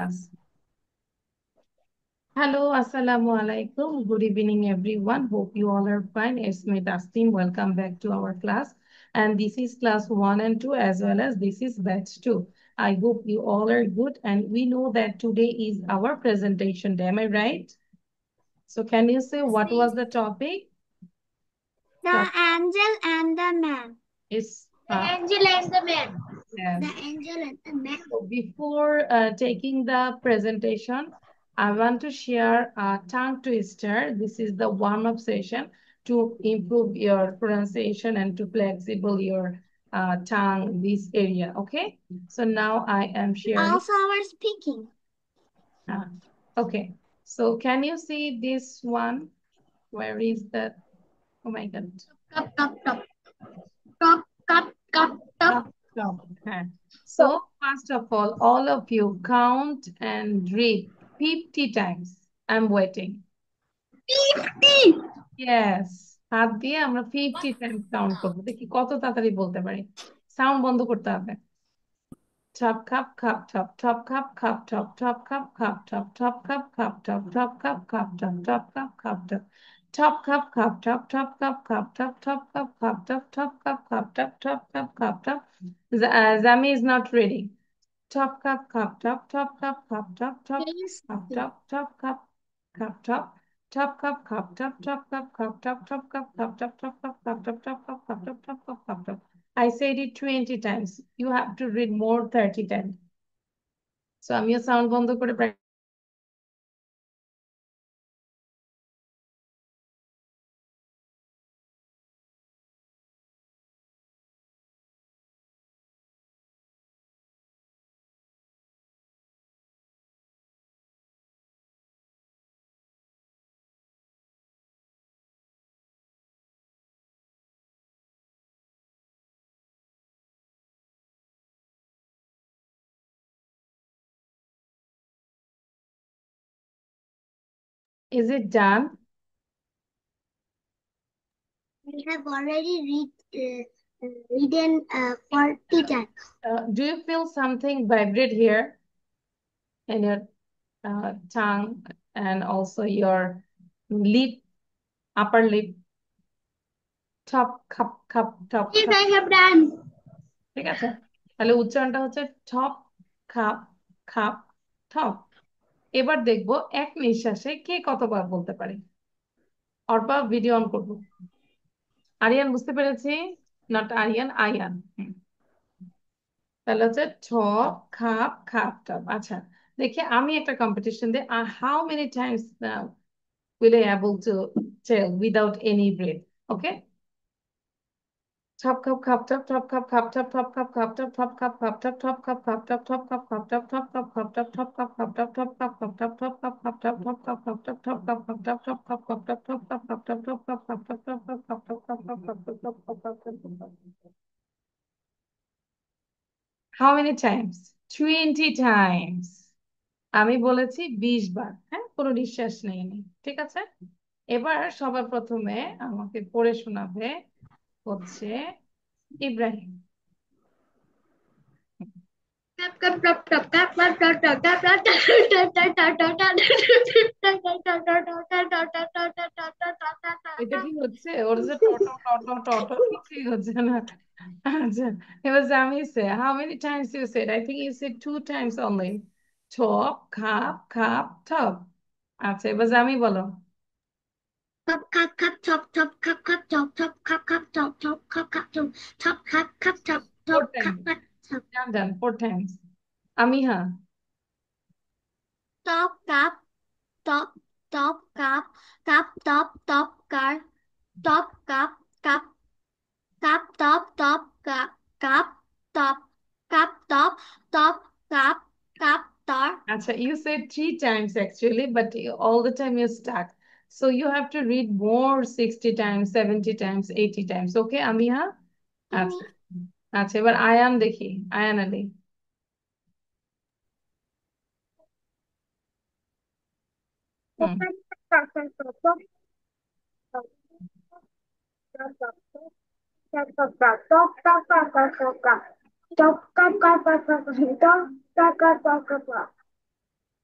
Yes. Hello, Assalamu alaikum. Good evening, everyone. Hope you all are fine. It's me, Tasneem. Welcome back to our class. And this is class 1 and 2, as well as this is batch 2. I hope you all are good. And we know that today is our presentation day. Am I right? So can you say what was the topic? The angel and the man. It's The angel and the man. yes. The angel and the man. So before taking the presentation, I want to share a tongue twister. This is the warm-up session to improve your pronunciation and to flexible your tongue, this area. Okay. So now I am sharing. Also our speaking. Uh, okay. So can you see this one? Where is that? Oh my God. Cup, cup, cup. Cup, cup, cup, cup. Stop. Okay. So first of all of you count and read 50 times. I'm waiting. 50. Yes. হাত দিয়ে আমরা 50 Times count করবো। দেখি কত তাড়াতাড়ি বলতে পারি। Sound বন্ধ করতে হবে। Top cup, cup, top, top cup, cup, top, top cup, cup, top, top cup, cup, top, top cup, cup, top, top cup, cup, top. Top cup, cup, top, top cup, cup, top, top cup, cup, top, top cup, cup, top, top cup, cup, top. Zami is not ready. Top cup, cup, top, top cup, cup, top, top, cup, top, top cup, cup, top. Top cup, cup, top, top cup, cup, top, top cup, cup, top, top cup, cup, top, top cup, cup, top, top cup, cup, top. I said it 20 times. You have to read more 30 times. So আমিও sound বন্ধ করে Is it done? We have already read 40 times. Do you feel something vibrate here in your tongue and also your lip, upper lip? Top cup, cup, top Yes, cup. I have done. ঠিক আছে, তাহলে উচ্চারণটা হচ্ছে top খাপ খাপ top. এবার দেখবো এক নিঃশ্বাসে কে কতবার বলতে পারে। অর্পা ভিডিও অন করবো। আরিয়ান বুঝতে পেরেছি, নট আরিয়ান, আয়ান। তাহলে হচ্ছে টপ খাপ খাপ টপ। আচ্ছা, দেখি আমি একটা কম্পিটিশন দিই। How many Times will I able to tell without any breath? Okay. Top cup cup top top cup cup top top cup cup top top cup cup top top cup cup top top cup cup top top cup cup top top cup cup top top cup cup top top cup cup top top cup cup top top cup cup top top cup cup top top cup cup top top cup cup top top cup cup top cup cup top top cup cup. How many times? 20 times. আমি বলেছি 20 বার। হ্যাঁ, কোনো নিঃশ্বাস নেইনি। ঠিক আছে, এবার সবার প্রথমে আমাকে পড়ে শোনাবে হচ্ছে Ibrahim. Cup, cup, cup, cup, cup, cup, cup, cup, cup, cup, এটা কি হচ্ছে ওর যে টটো টটো টটো কিছুই হচ্ছে না। আচ্ছা, এবার আমি say how many times you said? I think you said 2 times only. টপ খাপ খাপ টপ। আচ্ছা, এবার আমি বলো। Cup, cup, cup, top, top, cup, cup, top, top, cup, cup, top, top, cup, cup, top, top, cup, cup, top, 4 top, cup, Times. cup, top, ডান ডান, 4 Times. আমি হ্যাঁ। top, cup, top, top, cup, cup, top, top, car, top, cup, cup, cup, top, top, cup, cup, top, cup, top, top, cup, cup, top. Acha, you said 3 times actually, but all the time you're stuck. So you have to read more 60 times, 70 times, 80 times. Okay, Amiha? আচ্ছা আচ্ছা, এবার আয়ান দেখি, আয়ান আলী। হুম।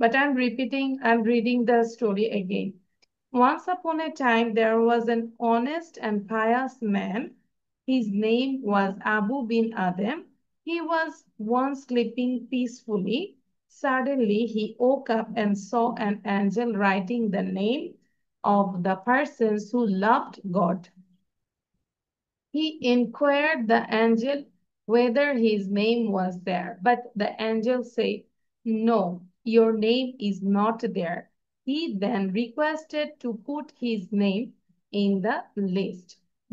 But I'm reading the story again. Once upon a time, there was an honest and pious man. His name was Abu bin Adam. He was once sleeping peacefully. Suddenly, he woke up and saw an angel writing the name of the persons who loved God. He inquired the angel whether his name was there, but the angel said, "No, your name is not there." He then requested to put his name in the list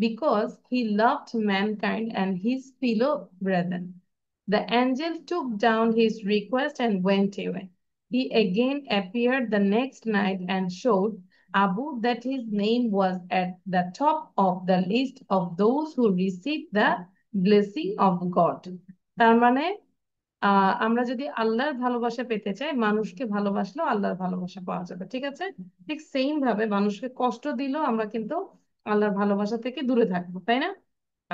because he loved mankind and his fellow brethren. The angel took down his request and went away. He again appeared the next night and showed Abu that his name was at the top of the list of those who received the blessing of God. তার মানে আমরা যদি আল্লাহর ভালোবাসা পেতে চাই, মানুষকে ভালোবাসলেও আল্লাহর ভালোবাসা পাওয়া যাবে। ঠিক আছে? ঠিক সেম ভাবে মানুষকে কষ্ট দিলেও আমরা কিন্তু আল্লাহর ভালোবাসা থেকে দূরে থাকবো, তাই না?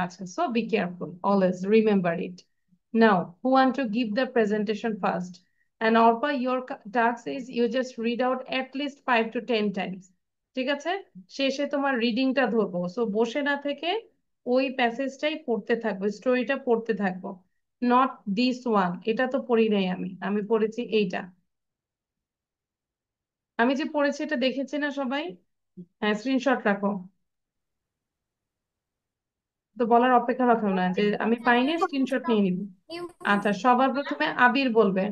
আচ্ছা, so be careful, always remember it. Now, who want to give the presentation first? And Orpa, your task is you just read out at least 5 to 10 times. ঠিক আছে? শেষে তোমার রিডিংটা ধরবো, সো বসে না থেকে ওই প্যাসেজটাই পড়তে থাকবো, স্টোরিটা পড়তে থাকবো। নট দিস ওয়ান, এটা তো পড়ি নাই আমি, আমি পড়েছি এইটা। আমি যে পড়েছি এটা দেখেছি না সবাই? হ্যাঁ, স্ক্রিনশট রাখো। তো বলার অপেক্ষা রাখো না যে আমি পাইনি, স্ক্রিনশট নিয়ে নিব। আচ্ছা, সবার প্রথমে আবির বলবে।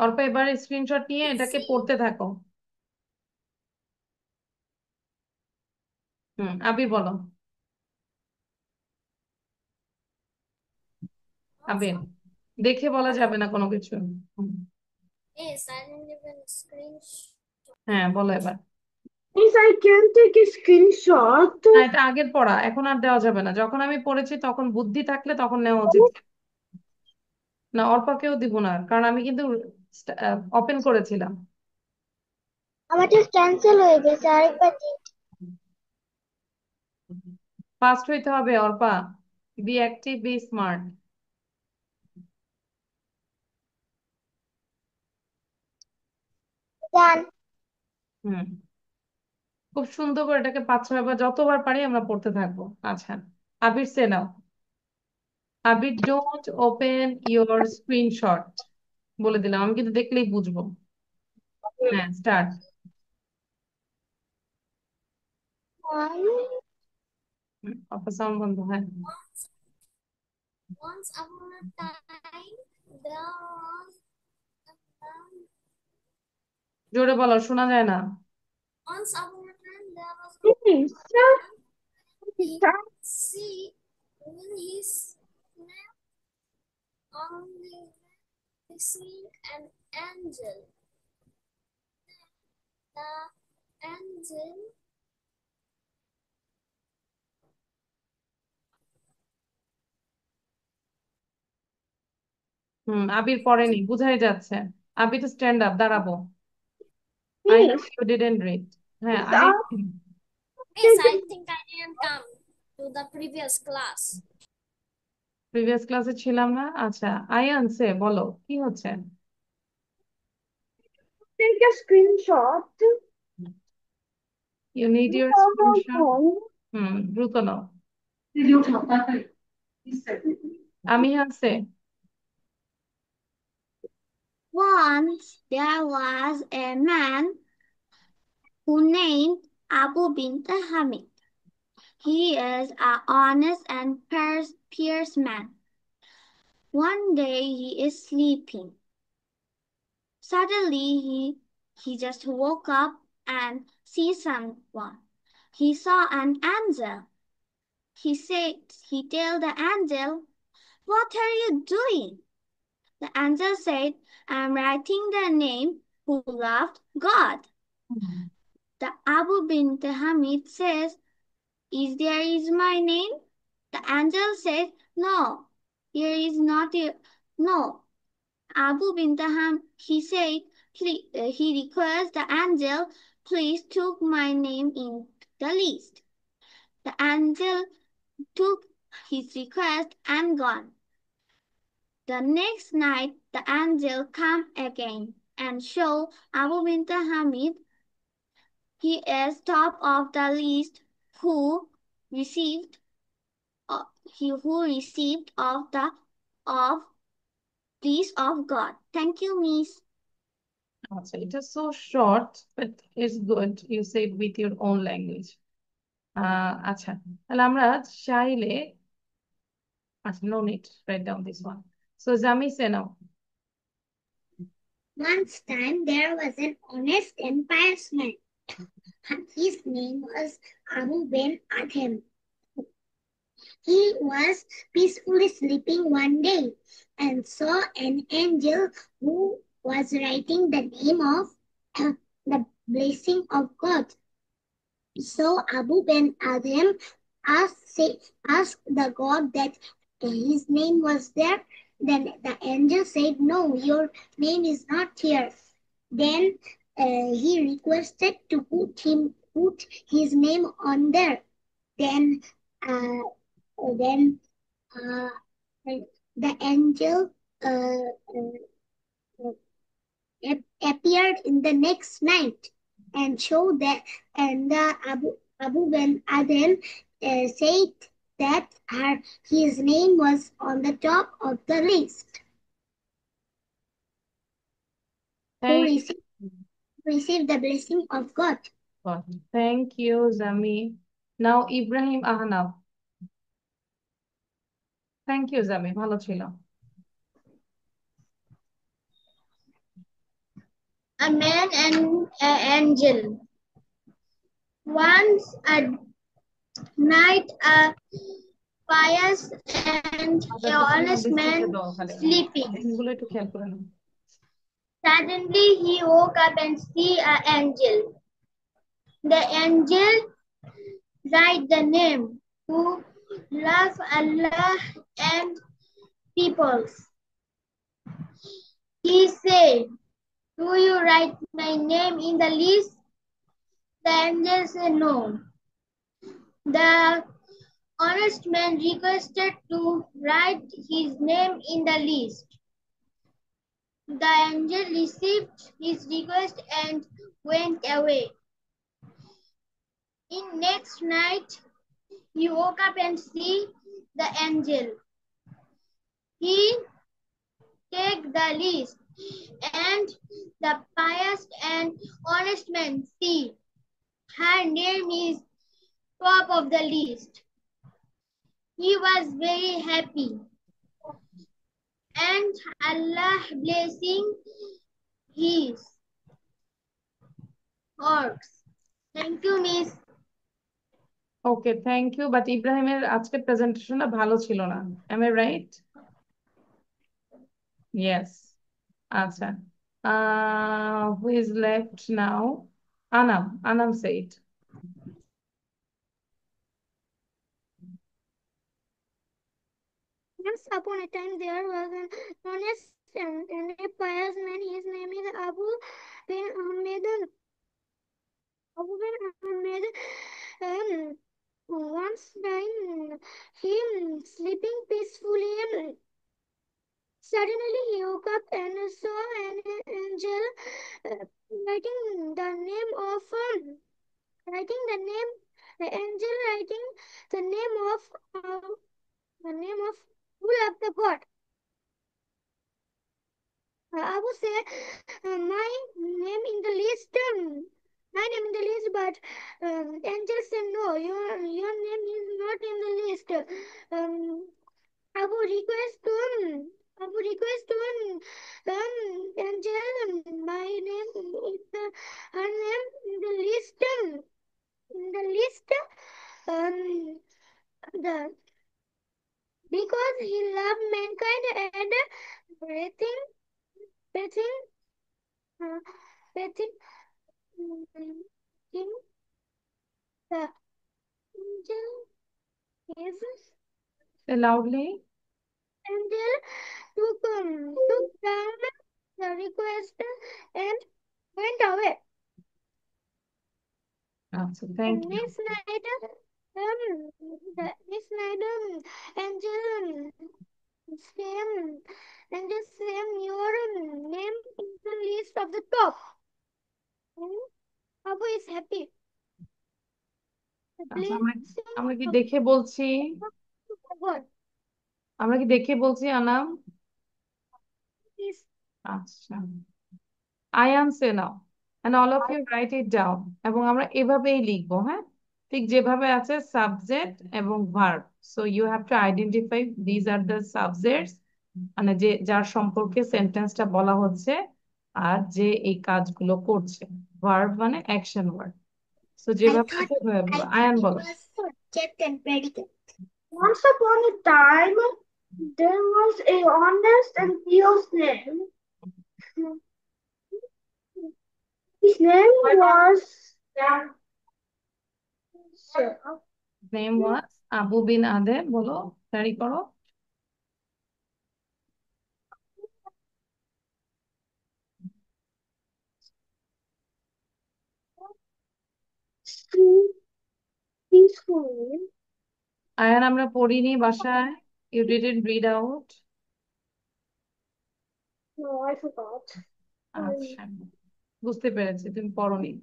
অল্প এবার স্ক্রিনশট নিয়ে এটাকে পড়তে থাকো। আবির বলো। আবির, দেখে বলা যাবে না কোনো কিছু। হুম, Yes, I didn't even screenshot. হ্যাঁ বলো এবার। Yes, I can take a screenshot. না, এটা আগের পড়া, এখন আর দেওয়া যাবে না। যখন আমি পড়েছি তখন বুদ্ধি থাকলে তখন নেওয়া উচিত। না, অর্পাকেও দিব না, কারণ আমি কিন্তু ওপেন করেছিলাম। আমারটা ক্যান্সেল হয়ে গেছে আরেকবার ফাস্ট হইতে হবে Arpa, be active, be smart. Done. হুম, খুব সুন্দর করে এটাকে 5-6 বার যতবার পারি আমরা পড়তে থাকবো। আচ্ছা, আবির সে নাও। আবির, ডোন্ট ওপেন ইউর স্ক্রিনশট, বলে দিলাম, আমি কিন্তু দেখলেই বুঝবো। হ্যাঁ, স্টার্ট। অপা সাউন্ড বন্ধ, হ্যাঁ। Once upon a time, there was a man. জোরে বলো, শোনা যায় না। Once upon a time, there was a man. He see when he slept on the he seen an angel. The angel আবির পড়েনি, বুঝাই যাচ্ছে। আবির তো স্ট্যান্ড আপ, দাঁড়াবো। I know you didn't read. হ্যাঁ, Arif. Yes, I think I didn't come to the previous class. Previous ক্লাসে ছিলাম না। আচ্ছা, আয়ান সে বলো কি হচ্ছে। Take a screenshot. You need your screenshot. দ্রুত নাও। আমি আছে। Once there was a man who named Abu bin Hamid. He is an honest and pious man. One day he is sleeping. Suddenly he just woke up and see someone. He saw an angel. He told the angel, "What are you doing?" The angel said, "I'm writing the name who loved God." The Abu bin Hamid says, "Is my name?" The angel said, "No, here is not your, no." Abu bin he said, he requests the angel, "Please took my name in the list." The angel took his request and gone. The next night, the angel came again and showed Abu Binta Hamid he is top of the list who received he who received of peace of God. Thank you, Miss. আচ্ছা, এটা so short but it's good you say it with your own language. আচ্ছা, তাহলে আমরা চাইলে, আচ্ছা, no need write down this one. So Zami, say now. Once time there was an honest and pious man. His name was Abu Ben Adhem. He was peacefully sleeping one day and saw an angel who was writing the name of the blessing of God. So Abu Ben Adhem asked the God that his name was there. Then the angel said, "No, your name is not here." Then he requested to put his name on there. Then uh, then uh, the angel appeared in the next night and showed that, and the Abu Ben Adhem said that his name was on the top of the list. Who Thank received the blessing of God. God. Thank you, Zami. Now Ibrahim Ahnaf. Thank you, Zami, ভালো ছিল। A man and an angel. Once a night, a pious and আচ্ছা, a তো তুমি honest man ডিসপ্লেতে দাও খালি, sleeping. লাইনগুলো একটু খেয়াল করে নাও। Suddenly he woke up and see an angel. The angel write the name who love Allah and peoples. He said, "Do you write my name in the list?" The angel said no. The honest man requested to write his name in the list. The angel received his request and went away. In next night, he woke up and see the angel. He take the list, and the pious and honest man see her name is top of the list. He was very happy, and Allah blessing his works. Thank you, Miss. Okay, thank you, but ইব্রাহিমের আজকের প্রেজেন্টেশনটা ভালো ছিল না, M I right? Yes. আচ্ছা, who is left now? Anam, Anam said. Once upon a time there was an honest and a pious man. His name is bin Ahmed. Abu bin Ahmed. Once time he sleeping peacefully. Suddenly he woke up and saw an angel writing the name of writing the name the angel writing the name of uh, the name of who loved the God. Abu said, "My name in the list, my name in the list," but angel said, "No, your name is not in the list." Abu request to angel, my name is her name in the list, in the list, um, the because he loved mankind and breathing, breathing, breathing, in the angel is loudly. angel took down the request and went away. আচ্ছা, The thank you. next night, the next night, angel Same. And just same your name in the list of the top. Hmm? Abu is happy. আচ্ছা, Please আমরা same আমরা কি দেখে বলছি? God. আমরা কি দেখে বলছি আনাম? Please. আচ্ছা, I am say now and all of you write it down. এবং আমরা এভাবেই লিখবো, হ্যাঁ, ঠিক যেভাবে আছে সাবজেক্ট এবং verb. So you have to identify these are the subjects, মানে যে যার সম্পর্কে সেন্টেন্সটা বলা হচ্ছে আর যে এই কাজগুলো করছে। ভার্ব মানে অ্যাকশন ওয়ার্ড। সো I যেভাবে thought আছে ওইভাবে I বলবো। thought আয়ান it বলো। was subject and predicate. Once upon a time, there was a honest and pure name. His name was name was Abou Ben Adhem. বলো, তাড়াতাড়ি করো। peaceful. Ayaan, আমরা পড়িনি বাসায়। You didn't read out. No, I forgot. Sorry. আচ্ছা, বুঝতে পেরেছি তুমি পড়োনি।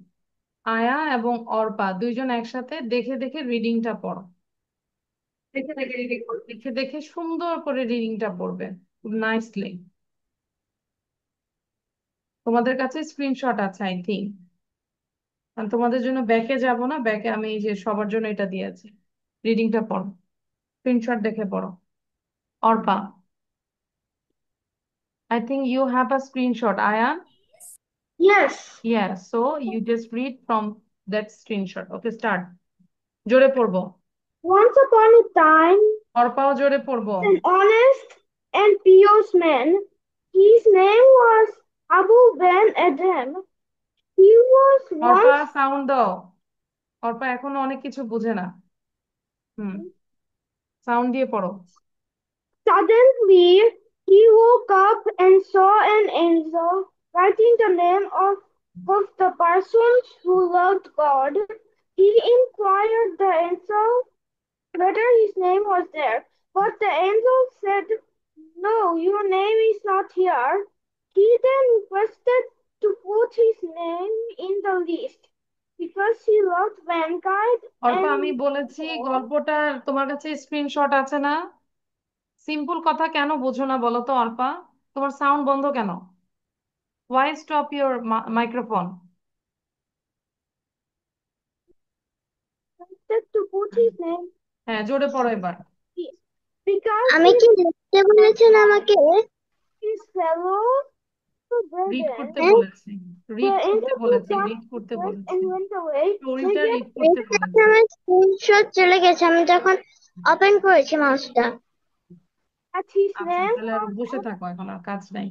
আয়া এবং অর্পা দুইজন একসাথে দেখে দেখে রিডিংটা পড়ো। দেখে দেখে রিডিং করো, দেখে দেখে সুন্দর করে রিডিংটা পড়বে, খুব নাইসলি। তোমাদের কাছে স্ক্রিনশট আছে আই থিঙ্ক। তোমাদের জন্য ব্যাকে যাব না, ব্যাকে আমি এই যে সবার জন্য এটা দিয়েছি। রিডিংটা পড়ো, স্ক্রিনশট দেখে পড়ো। Arpa, I think you have a screenshot Ayan. Yes. Yeah, so you just read from that screenshot. Okay, start. জোরে পড়বো। Once upon a time, অর্পাও জোরে পড়বো। an honest and pious man. His name was Abu Ben Adam. He was Arpa once sound দাও। অর্পা এখনো অনেক কিছু বুঝে না। হুম, সাউন্ড দিয়ে পড়ো। suddenly he woke up and saw an angel writing the name of the person who loved God. He inquired the angel whether his name was there, but the angel said, "No, your name is not here." He then requested to put his name in the list because he loved mankind Arpa, আমি and বলেছি God. গল্পটা তোমার কাছে screenshot আছে না? Simple কথা কেন বোঝো না বলো তো অর্পা? তোমার সাউন্ড বন্ধ কেন? Why stop your microphone? Requested to put his name হ্যাঁ, জোরে পড়ো এবার। in the list because আমি his কি লিখতে বলেছেন আমাকে? his fellow read brethren. করতে বলেছি, The রিড করতে angel took বলেছি, down রিড his করতে dress বলেছি। and went away. স্টোরিটা Later, রিড করতে বলেছি। আমার স্ক্রিনশট চলে গেছে আমি যখন ওপেন করেছি মাউসটা। at his আচ্ছা, name তাহলে আর বসে থাকো, এখন আর কাজ নাই।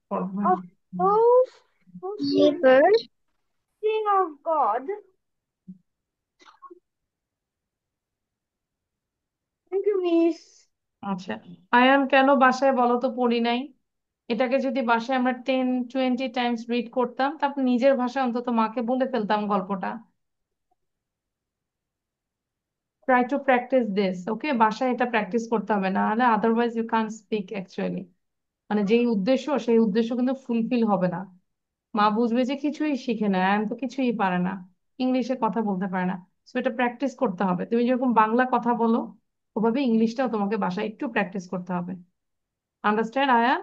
পড়ো, হ্যাঁ। of those who seek river the king of God. Thank you, Miss. আচ্ছা, আয়ান কেন বাসায় বলো তো পড়ি নাই? এটাকে যদি বাসায় আমরা 10-20 টাইমস রিড করতাম, তারপর নিজের ভাষায় অন্তত মাকে বলে ফেলতাম গল্পটা। Try to practice this, okay? বাসায় এটা প্র্যাকটিস করতে হবে, না হলে otherwise you can't speak actually. মানে যেই উদ্দেশ্য, সেই উদ্দেশ্য কিন্তু ফুলফিল হবে না। মা বুঝবে যে কিছুই শিখে না, আয়ান তো কিছুই পারে না, ইংলিশে কথা বলতে পারে না। সো এটা প্র্যাকটিস করতে হবে। তুমি যেরকম বাংলা কথা বলো, ওভাবে ইংলিশটাও তোমাকে বাসায় একটু প্র্যাকটিস করতে হবে। আন্ডারস্ট্যান্ড আয়ান?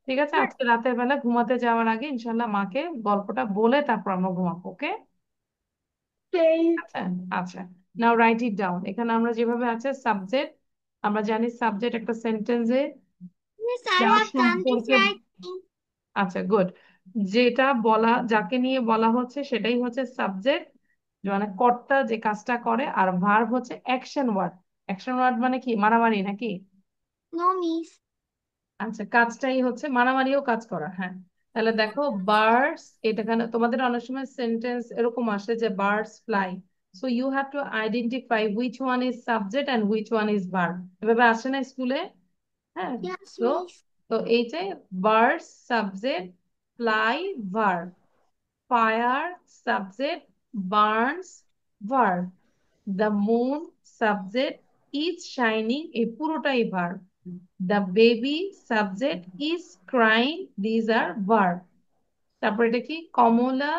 ঠিক আছে, আজকে রাতের বেলা ঘুমাতে যাওয়ার আগে ইনশাল্লাহ মাকে গল্পটা বলে তারপর আমরা ঘুমাবো, ওকে? Okay. আচ্ছা, আচ্ছা, নাও রাইট ইট ডাউন। এখানে আমরা যেভাবে আছে সাবজেক্ট, আমরা জানি সাবজেক্ট একটা সেন্টেন্সে Miss, I যার have done this সম্পর্কে, right. আচ্ছা গুড, যেটা বলা, যাকে নিয়ে বলা হচ্ছে সেটাই হচ্ছে সাবজেক্ট, মানে কর্তা যে কাজটা করে। আর ভার্ব হচ্ছে অ্যাকশন ওয়ার্ড। অ্যাকশন ওয়ার্ড মানে কি, মারামারি নাকি? No, Miss. আচ্ছা, কাজটাই হচ্ছে মারামারিও কাজ করা, হ্যাঁ। তাহলে দেখো, বার্ডস, এটা কেন তোমাদের অনেক সময় সেন্টেন্স এরকম আসে যে birds fly. So you have to identify which one is subject and which one is verb. এভাবে আসে না স্কুলে? হ্যাঁ। Yes, তো Miss. তো এইটাই, birds subject, fly verb, fire subject, burns verb, the moon subject, is shining, এই পুরোটাই verb. The baby subject is crying. These are verb. তারপর এটা কি? কমলা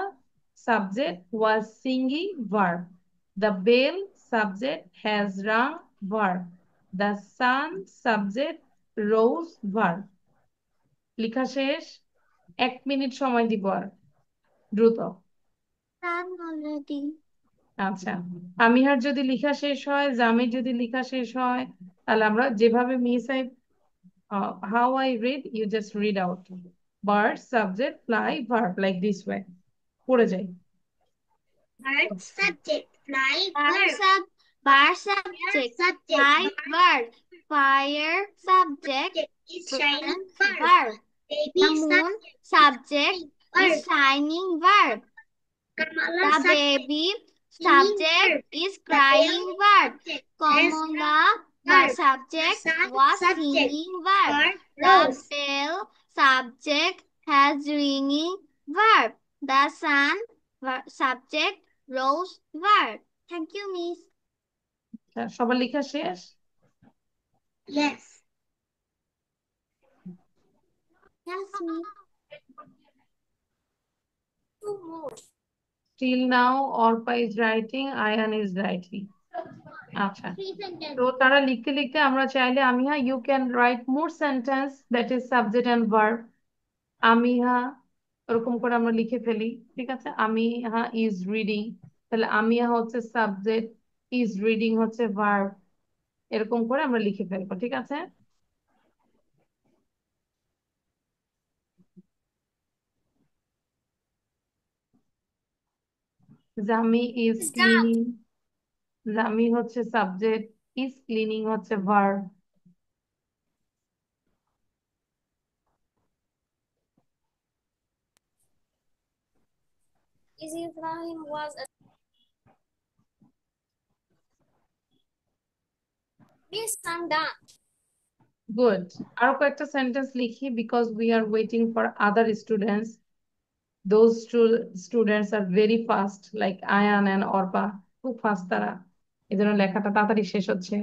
subject was singing verb. The bell subject has rung verb. The sun subject rose verb. লেখা শেষ। 1 minute সময় দিব আর, দ্রুত। done already. আচ্ছা, আমিহার যদি লেখা শেষ হয়, জামির যদি লেখা শেষ হয়, তাহলে আমরা যেভাবে miss I how I read, you just read out. Bird, subject, fly, verb, like this way. পড়ে যাই। Bird subject fly Bar verb. sub bar subject fly verb. Fire subject Is shining verb. verb. Baby The moon subject is shining verb. Kamala The baby subject is crying verb. Kamala subject was singing verb. The bell subject has ringing verb. The sun subject rose verb. Thank you, Miss. সবার লেখা শেষ? Yes. Yes, Miss. Two more. Till now, Orpa is writing, Ayan is writing. আচ্ছা, তো তারা লিখতে লিখতে আমরা চাইলে আমিহা, you can write more sentence that is subject and verb. আমিহা ওরকম করে আমরা লিখে ফেলি, ঠিক আছে? আমিহা is reading, তাহলে আমিহা হচ্ছে সাবজেক্ট, is reading হচ্ছে verb, এরকম করে আমরা লিখে ফেলবো, ঠিক আছে? জামি is cleaning, জামি হচ্ছে সাবজেক্ট, is cleaning হচ্ছে verb. Ibrahim was a Miss, I'm done. Good. আরো কয়েকটা সেন্টেন্স লিখি because we are waiting for other students. Those students are very fast, like Ayan and Orpa. খুব ফাস্ট তারা, এই জন্য লেখাটা তাড়াতাড়ি শেষ হচ্ছে।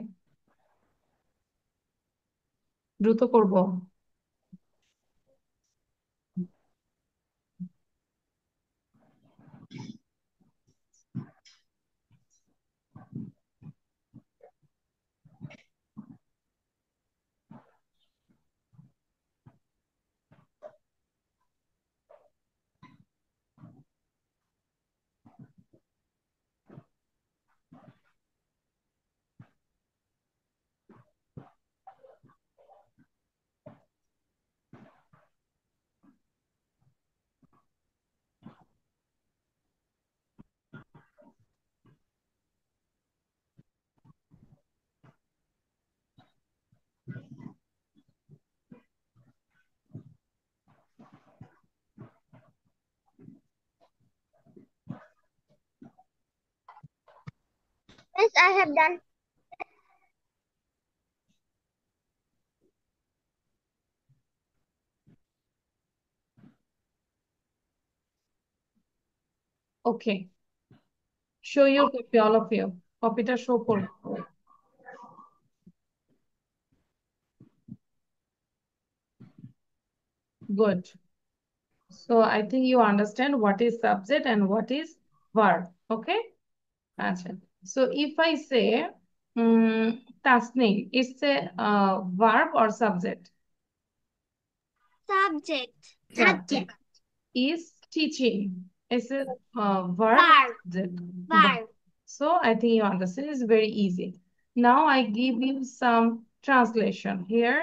দ্রুত করব। Yes, I have done. Okay. Show your copy, all of you. কপিটা শো করো। Good. So I think you understand what is subject and what is verb. Okay? আচ্ছা। So if I say Tasneem, it's a verb or subject? Subject. Subject. Is teaching. It's a verb. Verb. Subject. Verb. So I think you understand. It's very easy. Now I give you some translation here.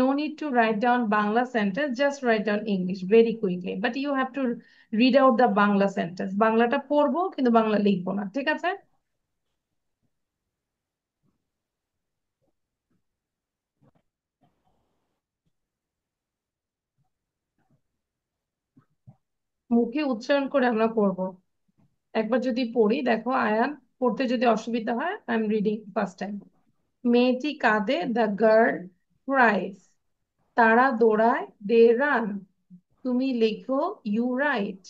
No need to write down Bangla sentence. Just write down English very quickly. But you have to read out the Bangla sentence. বাংলাটা পড়বো কিন্তু বাংলা লিখবো না, ঠিক আছে? মুখে উচ্চারণ করে আমরা পড়বো। একবার যদি পড়ি, দেখো আয়ান, পড়তে যদি অসুবিধা হয়, I am reading first time. মেয়েটি কাঁদে, দ্য গার্ল ক্রাইস। তারা দৌড়ায়, দে রান। তুমি লেখো, ইউ রাইট।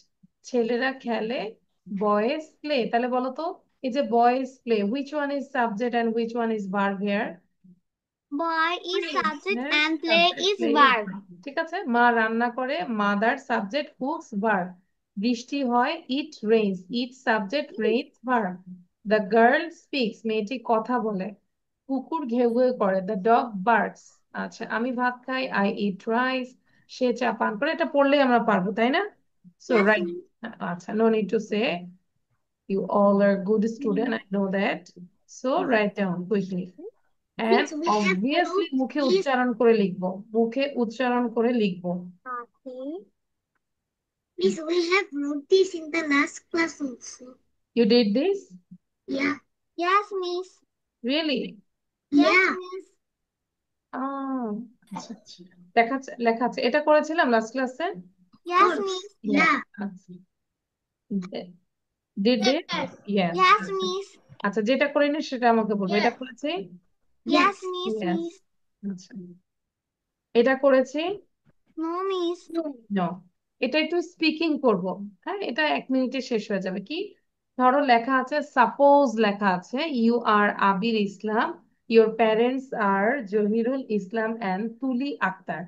ছেলেরা খেলে, বয়েজ প্লে। তাহলে বলো তো, এই যে boys play, which one is subject and which one is verb here? Boy is subject Yes, and play subject, is play is verb. verb. ঠিক আছে, মা রান্না করে, মাদার সাবজেক্ট, কুকস ভার্ব। বৃষ্টি হয়, it rains, it subject, rains verb. The girl speaks, মেয়েটি কথা বলে। কুকুর ঘেউ ঘেউ করে, দ্য ডগ বার্কস। আচ্ছা, আমি ভাত খাই, আই ইট রাইস। সে চা পান করে। এটা পড়লেই আমরা পারবো, তাই না? So Yes, right. আচ্ছা, no need to say, you all are good student, I know that. So write down quickly. And Miss, we have obviously fruit মুখে is উচ্চারণ করে লিখবো, মুখে উচ্চারণ করে লিখবো। okay. Miss, we have noticed in the last class also. You did this? Yeah. Yes, Miss. Really? Yes, yeah. Miss. আহ, আচ্ছা, আচ্ছা। লেখা আছে, এটা করেছিলাম লাস্ট ক্লাসে। Yes, Miss. Yeah. আচ্ছা। Did it? Yes. Yes. Yes, Miss. আচ্ছা, যেটা করিনি সেটা আমাকে বলবো। এটা করেছি? Yes, Miss. Yes. Miss. আচ্ছা, এটা করেছি? No, Miss. No. নো। এটা একটু স্পিকিং করব। হ্যাঁ, এটা 1 মিনিটে শেষ হয়ে যাবে। কি, ধরো লেখা আছে, সাপোজ লেখা আছে, you are Abir Islam, your parents are Zahirul Islam and Tuli Akter,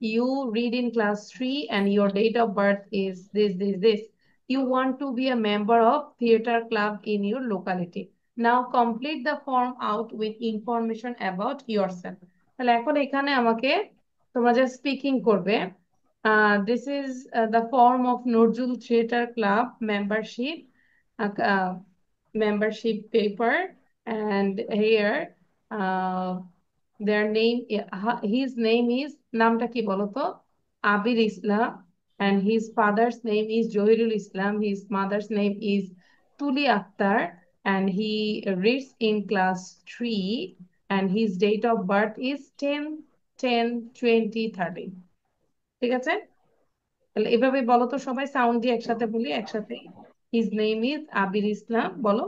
you read in class 3 and your date of birth is this, you want to be a member of theater club in your locality. Now complete the form out with information about yourself. তাহলে এখন এখানে আমাকে তোমরা যে speaking করবে, this is the form of Nurjul Theatre Club uh, uh, membership paper, and here uh, their name, his name is, নামটা কি বলতো? আবির ইসলাম, and his father's name is Johirul Islam, his mother's name is Tuli Akhtar, and he reads in class 3, and his date of birth is 10/10/2013। ঠিক আছে, তাহলে এভাবে বলো তো সবাই, সাউন্ড দিয়ে একসাথে বলি, একসাথে। হিজ নেম ইজ আবির ইসলাম, বলো।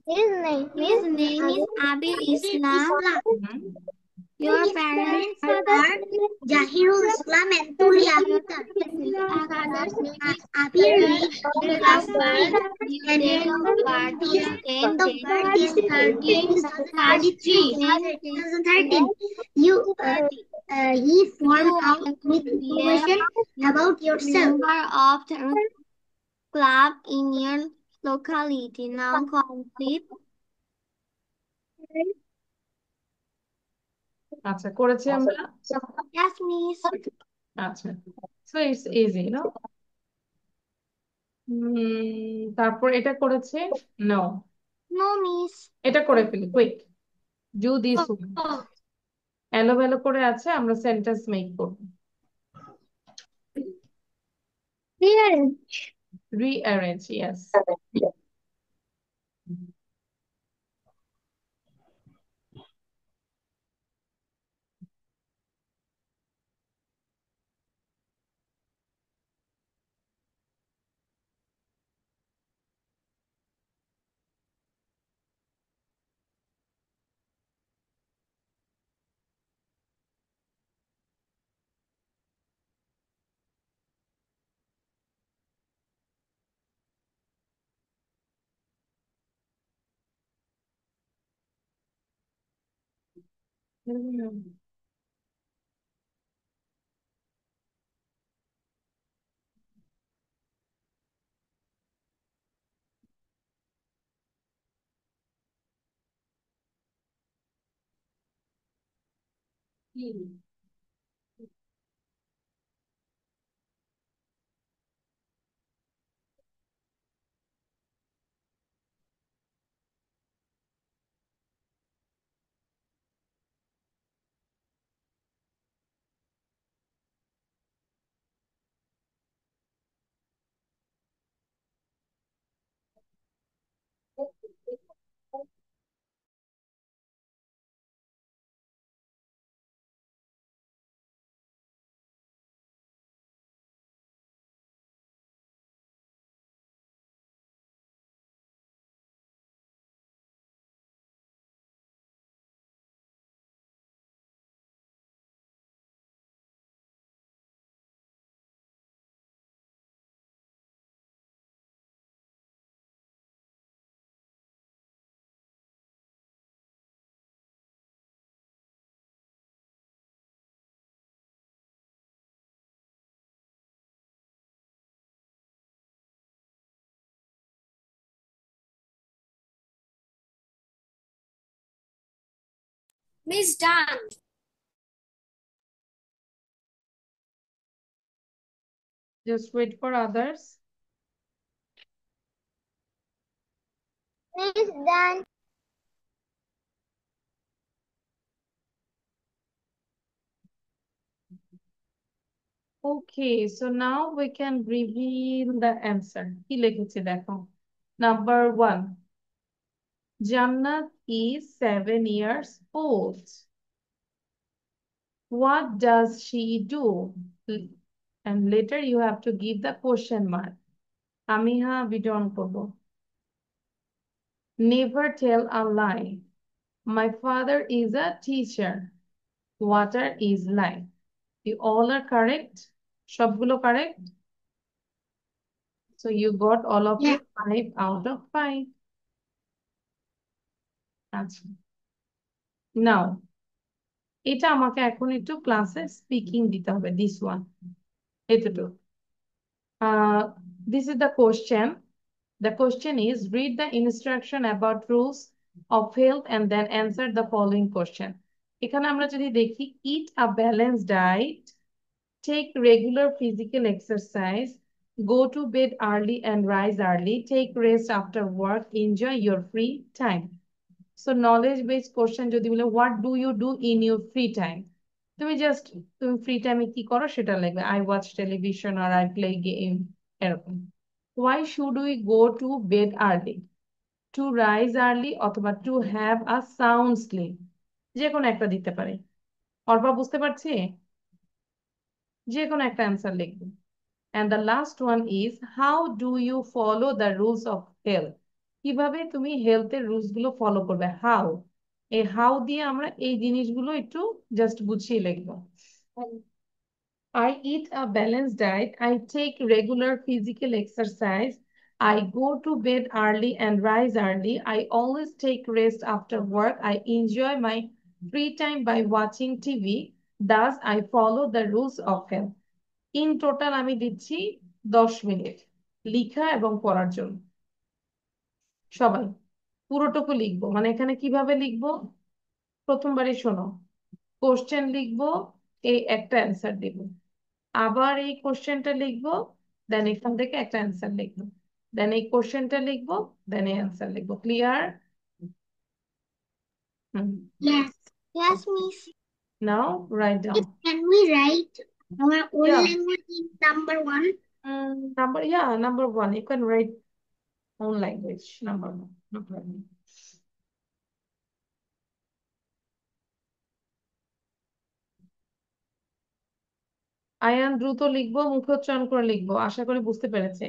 his name His is name is Abir Islam. Hmm, Your parents father's are name is Jahirul Islam and Tuli your Akhtar. father's Father's name are is Abir in class class 3. 3 Your and date of birth is date 10 of birth is 13 2033. 10 2013. You he formed You out want with to be information a about yourself. member of the club in your locality. Now complete. আচ্ছা, করেছি আমরা। Yes, Miss. আচ্ছা, so it's easy, no? তারপর এটা করেছে? No. No, Miss. এটা করে ফেলি, quick, do this one. Oh. এলোমেলো করে আছে, আমরা সেন্টেন্স মেক করব। Rearrange. Rearrange, yes. Miss done. Just wait for others. Miss done. Okay, so now we can reveal the answer. কি লিখেছি দেখো। Number 1. Jannat is 7 years old. What does she do? And later you have to give the question mark. Amiha bidon করব। Never tell a lie. My father is a teacher. Water is life. You all are correct. সবগুলো correct. So you got all of you 5 out of 5. আচ্ছা। Now, এটা আমাকে এখন একটু ক্লাসে speaking দিতে হবে, this one. এতটুকু। This is the question. The question is, read the instruction about rules of health and then answer the following question. এখানে আমরা যদি দেখি, eat a balanced diet, take regular physical exercise, go to bed early and rise early, take rest after work, enjoy your free time. So knowledge based question যদি বলে what do you do in your free time, তুমি free টাইমে কি করো সেটা লিখবে, I watch television or I play game এরকম। Why should we go to bed early? To rise early অথবা to have a sound sleep, যে কোনো একটা দিতে পারে। অর্পা বুঝতে পারছি? যে কোনো একটা অ্যান্সার লিখবে। And the last one is, how do you follow the rules of health? কিভাবে তুমি হেলথের রুলস গুলো ফলো করবে, হাউ। এই হাউ দিয়ে আমরা এই জিনিসগুলো একটু জাস্ট গুছিয়ে লিখবো। I eat a balanced diet. I take regular physical exercise. I go to bed early and rise early. I always take rest after work. I enjoy my free time by watching TV. Thus, I follow the rules of health. In total আমি দিচ্ছি 10 minute লিখা এবং পড়ার জন্য। সবাই পুরোটুকু লিখবো, মানে এখানে কিভাবে লিখবো, প্রথমবারই শোনো। কোশ্চেন লিখবো, এই একটা অ্যান্সার দিব, আবার এই কোশ্চেনটা লিখবো, দেন এখান থেকে একটা অ্যান্সার লিখবো, দেন এই কোশ্চেনটা লিখবো, দেন এই অ্যান্সার লিখবো। Clear? Yes. Yes, Miss. Now write down. Can we write our own Yeah. language in number 1? Number 1. You can write own language, number 1. No problem. Ayaan দ্রুত লিখবো, মুখোচ্চারণ করে লিখবো, আশা করি বুঝতে পেরেছে।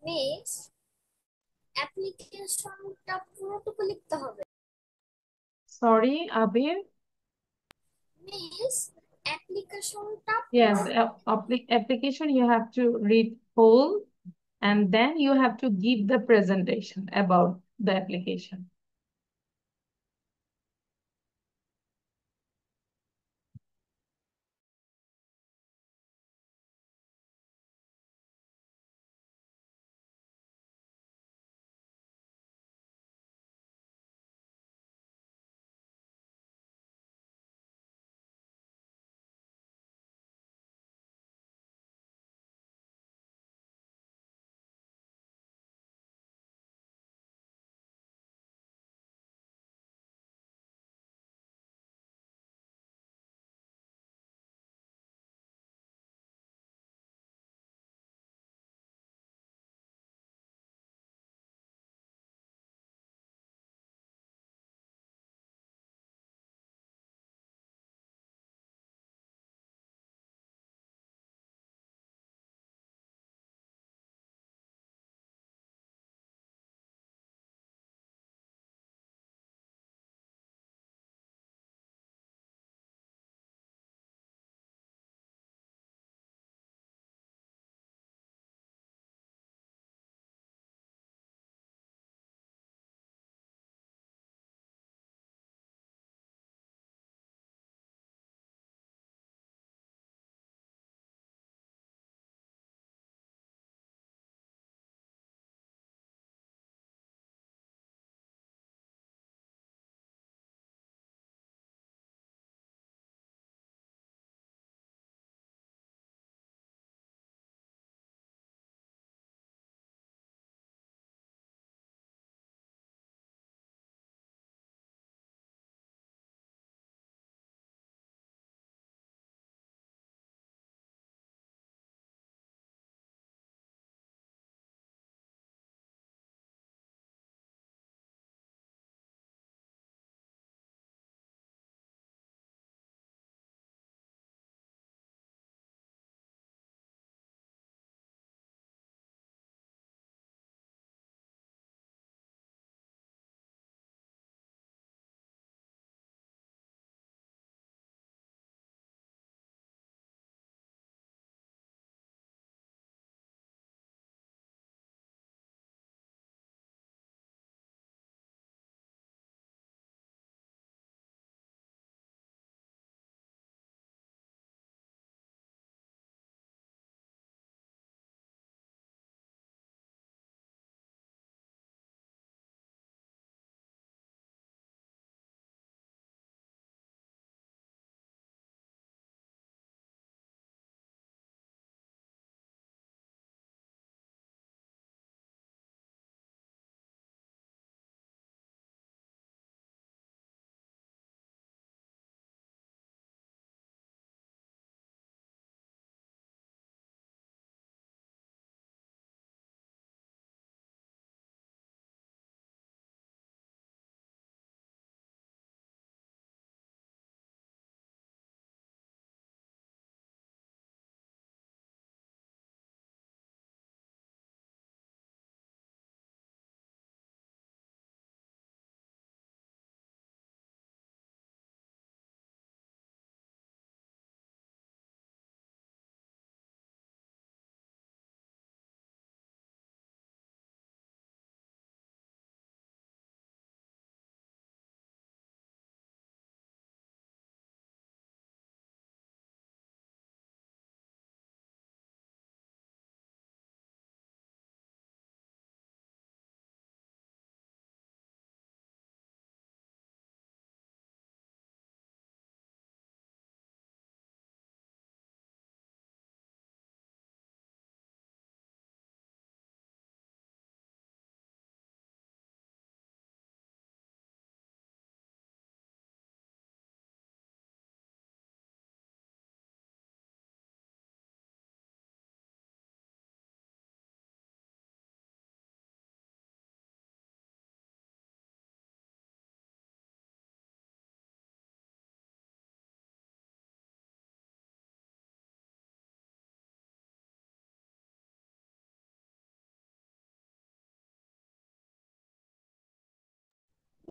মিস অ্যাপ্লিকেশনটা পুরোটুকু লিখতে হবে। সরি আবির। মিস অ্যাপ্লিকেশনটা Yes, application you have to read whole and then you have to give the presentation about the application.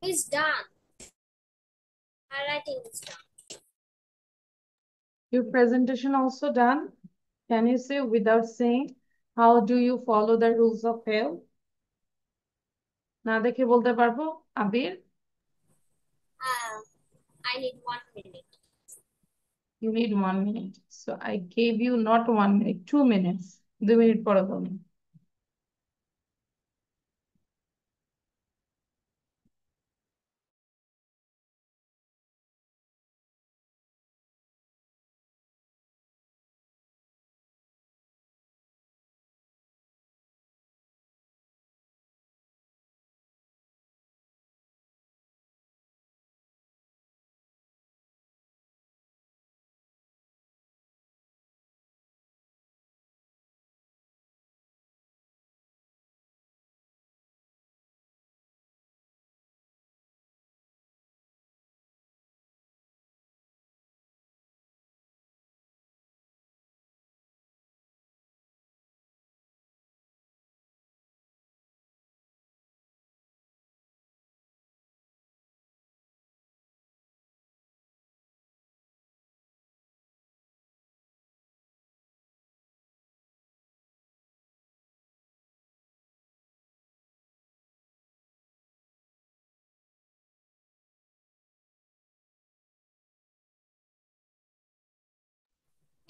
It's done. Highlighting is done. Your presentation also done? Can you say without saying, how do you follow the rules of health? না দেখে বলতে পারবো, আবির? I need 1 minute. You need 1 minute. So I gave you not 1 minute, 2 minutes. 2 minute পরে বলুন।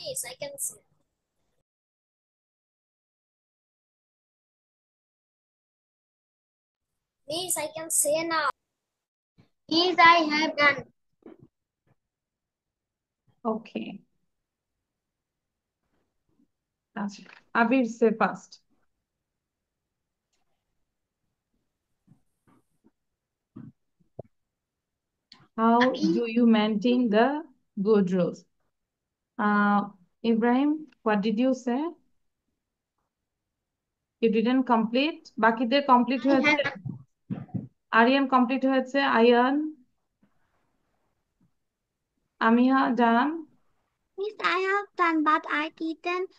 Miss, I can see. Miss, I can say now. These I have done. Okay. আচ্ছা, আবির সে first. How do you maintain the good rules? Ibrahim, what did you say? You didn't complete? বাকিদের complete I হয়েছে? have. Aryan complete হয়েছে, আয়ান, আমিহা ডান? Miss, I have done, but I didn't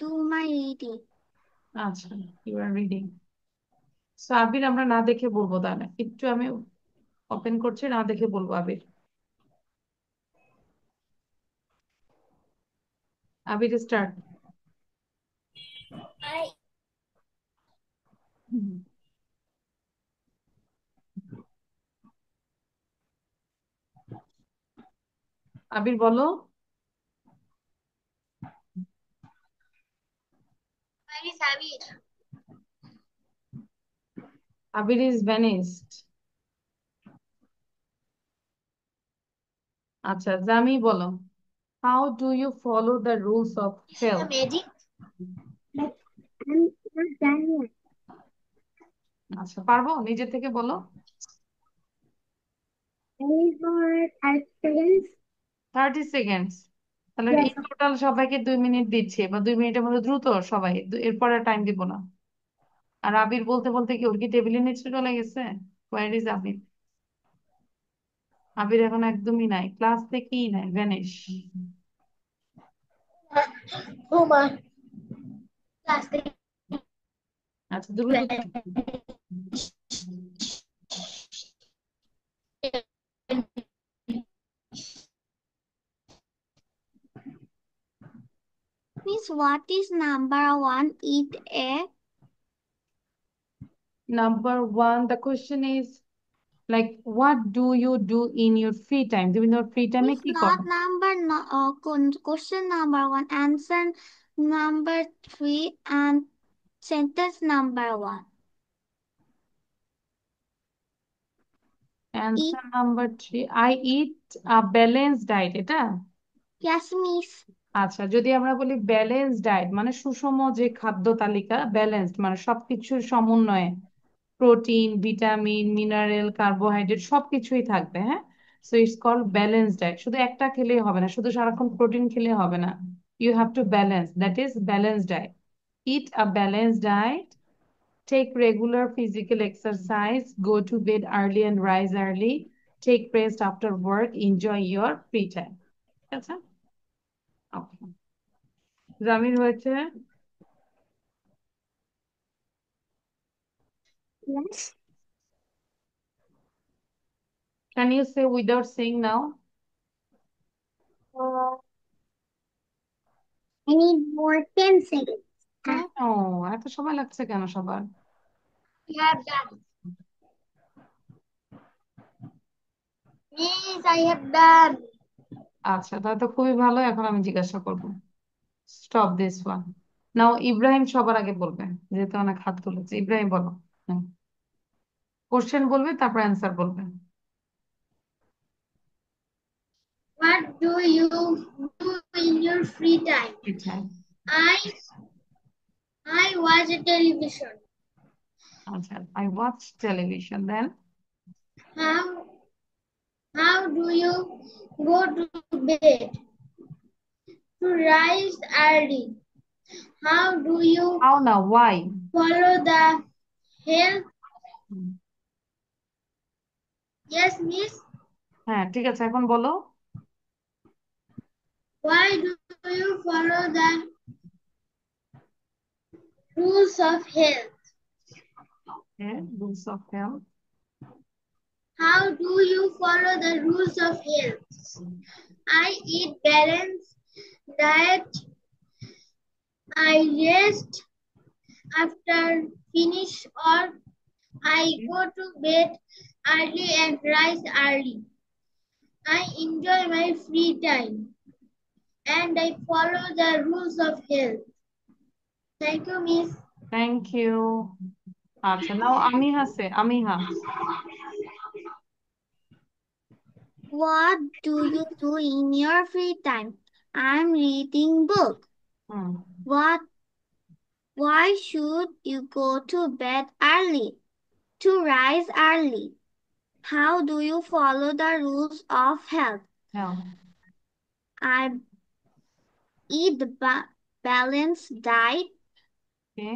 do my reading. আচ্ছা, you are reading. So আবির আমরা না দেখে বলবো, তাহলে একটু আমি ওপেন করছি, না দেখে বলবো আবির। আবির স্টার্ট। I আবির বলো। Where is Abir? Abir is vanished. আচ্ছা, জামি বলো। How do you follow the rules of Is the health? magic? I'm not done yet. আচ্ছা, পারবো, নিজে থেকে বলো। Only for 5 seconds. 30 সেকেন্ডস? তাহলে Yes. ইন টোটাল সবাইকে 2 মিনিট দিচ্ছি, বা 2 মিনিটের মধ্যে দ্রুত সবাই, এরপরে টাইম দিব না। আর আবির বলতে বলতে কি ওর কি টেবিলের নিচে চলে গেছে? ওয়ার ইজ আবির? আবির এখন একদমই নাই, ক্লাস থেকেই নাই, ভ্যানিশ। Oh my. Plastic. আচ্ছা, দ্রুত। Miss, what is number one? Eat a. Number one, the question is like, what do you do in your free time? তুমি তোমার ফ্রি টাইমে Miss, কি not করো? number no, question number one, answer number three, and sentence number one. Answer number 3, I eat a balanced diet, এটা? Yes, Miss. আচ্ছা, যদি আমরা বলি ব্যালেন্স ডায়েট মানে সুষম যে খাদ্য তালিকা, ব্যালেন্সড মানে সবকিছুর সমন্বয়ে, প্রোটিন, ভিটামিন, মিনারেল, কার্বোহাইড্রেট সবকিছুই থাকবে, হ্যাঁ। So it's called balance diet. শুধু একটা খেলেই হবে না, শুধু সারাক্ষণ প্রোটিন খেলে হবে না, you have to balance, that is balance diet. Eat a balance diet, take regular physical exercise, go to bed early and rise early, take rest after work, enjoy your free time. আচ্ছা, okay. Jamir হয়েছে। Yes. Can you say without saying now? Uh, I need more 10 seconds. কেন এত সময় লাগছে কেন সবার? You have done. Yes, I have done. আচ্ছা, তাহলে তো খুবই ভালো। এখন আমি জিজ্ঞাসা করবো। Stop this one. Now Ibrahim সবার আগে বলবে, যেহেতু অনেক হাত তুলেছে। ইব্রাহিম বলো। কোশ্চেন বলবে, তারপর অ্যান্সার বলবে। What do you do in your free time? এটাই। I I watch a television. আচ্ছা, I watch television. Then How how do you go to bed? To rise early. How do you how না, Y? follow the health? Yes, miss. হ্যাঁ, ঠিক আছে, এখন বলো। Why do you follow the rules of health? হ্যাঁ, rules of health. How do you follow the rules of health? I eat balanced diet. I rest after finish or I go to bed early and rise early. I enjoy my free time and I follow the rules of health. Thank you, miss. Thank you. আচ্ছা, now আমিহা say, আমিহা। What do you do in your free time? I'm reading book. Hmm. Why should you go to bed early? To rise early. How do you follow the rules of health? হ্যাঁ। I eat balanced diet. Okay.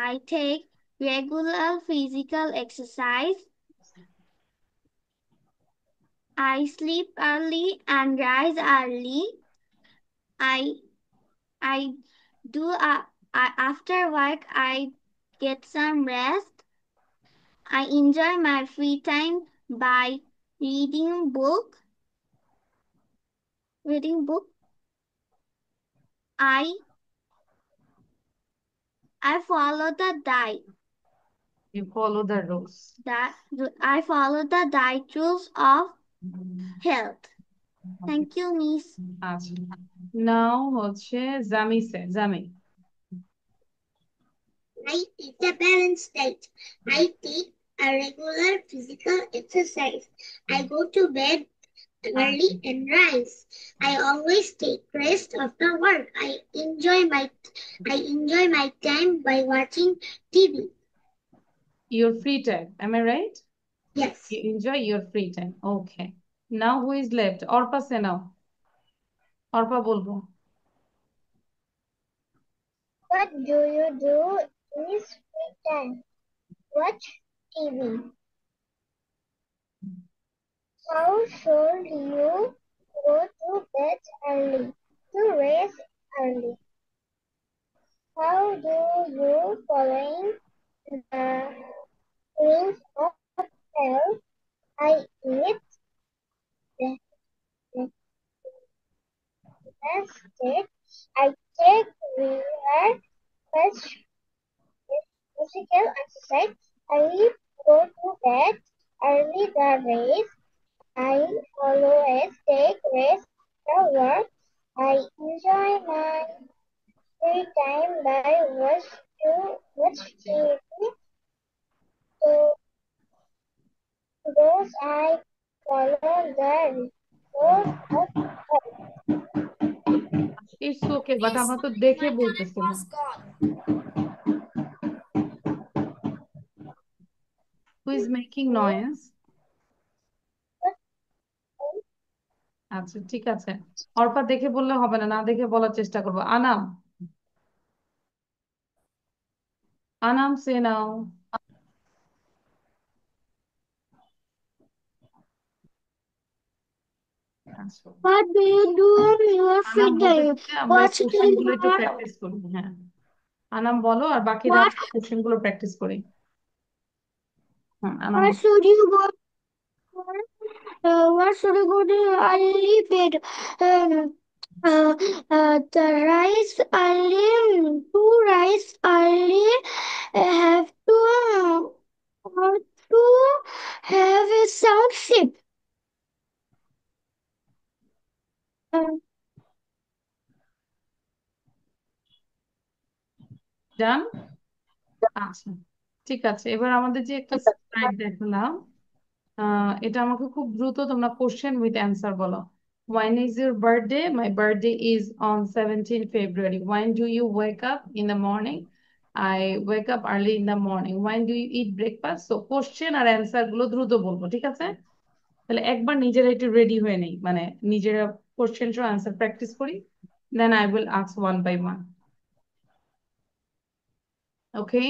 I take regular physical exercise. I sleep early and rise early. I I do after work I get some rest. I enjoy my free time by reading book. I follow the diet. You follow the rules. I follow the diet rules of health. Thank you, miss. আচ্ছা, নাও হচ্ছে জামিসে, জামি। I eat a balanced diet. I take a regular physical exercise. I go to bed early and rise. I always take rest after work. I enjoy my time by watching TV. Your free time, am I right? Yes. You enjoy your free time. Okay. Now who is left? Arpa সে নাও। অর্পা বলবো। What do you do in his free time? Watch TV. How should you go to bed early? To rest early. How do you follow the rules of health? I eat balanced. I take regular physical exercise. I go to bed early the race. I always take rest after work. I enjoy my free time by watch TV. So those I follow the rules of health. It's okay, but আমরা তো দেখে বলতেছিলাম। Who is making noise? আচ্ছা, ঠিক আছে। অর্পা দেখে বললে হবে না, না দেখে বলার চেষ্টা করবো। আনাম, আনাম সে নাও। আচ্ছা, What do you do in your Anam free বলতে time? দিলে আমরা Watch কোশ্চেন গুলো একটু TV. প্র্যাকটিস করি। হ্যাঁ, আনাম বলো, আর বাকিরা What কোশ্চেন গুলো প্র্যাকটিস করি। আনাম What বলো। should you go for? What should you go to early bed? The rise early, to rise early, have or to have a sound sleep. Uh, জান, আচ্ছা ঠিক আছে, এবার আমাদের যে একটা স্লাইড দেখলাম, এটা আমাকে খুব দ্রুত তোমরা কোশ্চেন উইথ অ্যান্সার বলো। When is your birthday? My birthday is on 17th February. When do you wake up in the morning? I wake up early in the morning. When do you eat breakfast? So question আর answer গুলো দ্রুত বলবো, ঠিক আছে? তাহলে একবার নিজেরা একটু রেডি হয়ে নেই, মানে নিজেরা কোশ্চেন সহ অ্যান্সার প্র্যাকটিস করি, then I will ask one by one. Okay?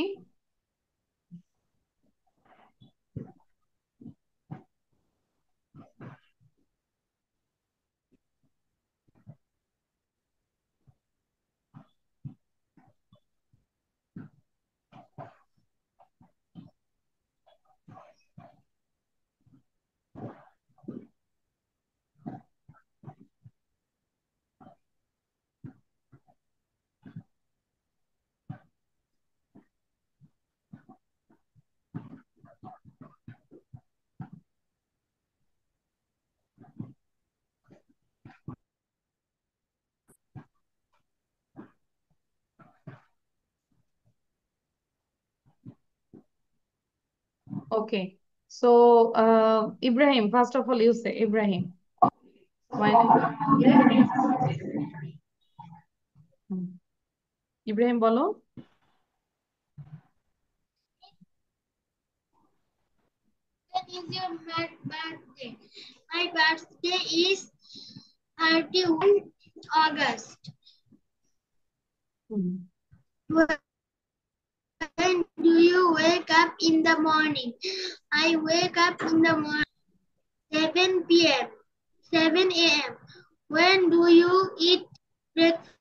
Okay. So, Ibrahim, first of all, you say, Ibrahim, when is your birthday? হুম, ইব্রাহিম বলো। When is your birthday? My birthday is 31 August. Hmm, When do you wake up in the morning? I wake up in the morning 7 p.m. 7 a.m. When do you eat breakfast?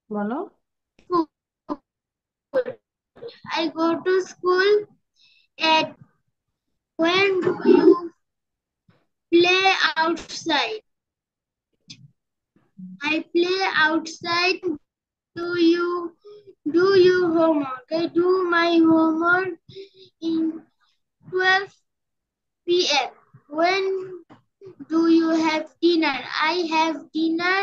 বলো। I go to school at when do you play outside? I play outside. Do you do your homework? I do my homework in 12 p.m. When do you have dinner? I have dinner.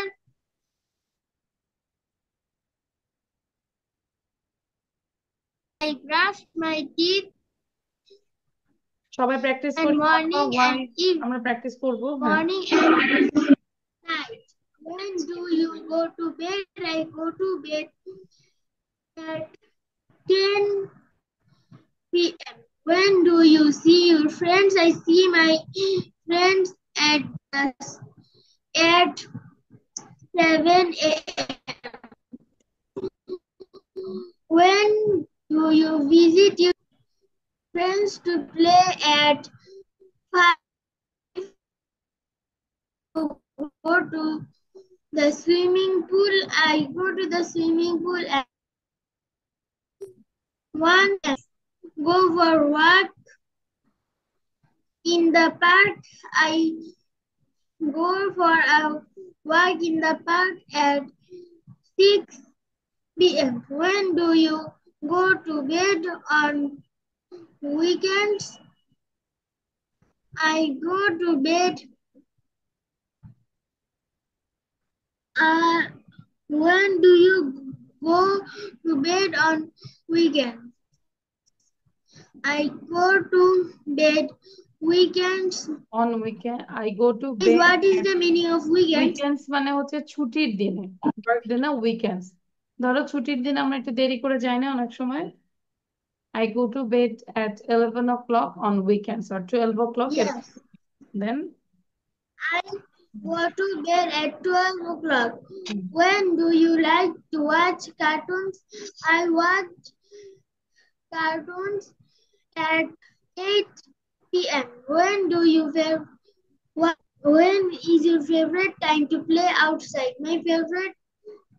I brush my teeth সবাই practice and করি, morning Y and evening. আমরা practice করবো, হ্যাঁ। Morning and night. When do you go to bed? I go to bed at 10 p.m. When do you see your friends? I see my friends at 7 a.m. When do you visit your friends to play at 5? Go to the swimming pool. I go to the swimming pool at 1. Go for walk in the park. I go for a walk in the park at 6 p.m. When do you go to bed on weekends? I go to bed when do you go to bed on weekends? I go to bed weekends. On weekend I go to What is bed. the meaning of weekends? Weekends মানে হচ্ছে ছুটির দিনে, birthday না, weekends. ধরো ছুটির দিন আমরা একটু দেরি করে যাই না অনেক সময়, I go to bed at 11 o'clock on weekends or 12 o'clock at Yes. then. I go to bed at 12 o'clock. Hmm, When do you like to watch cartoons? I watch cartoons at 8 p.m. When do you when is your favorite time to play outside? My favorite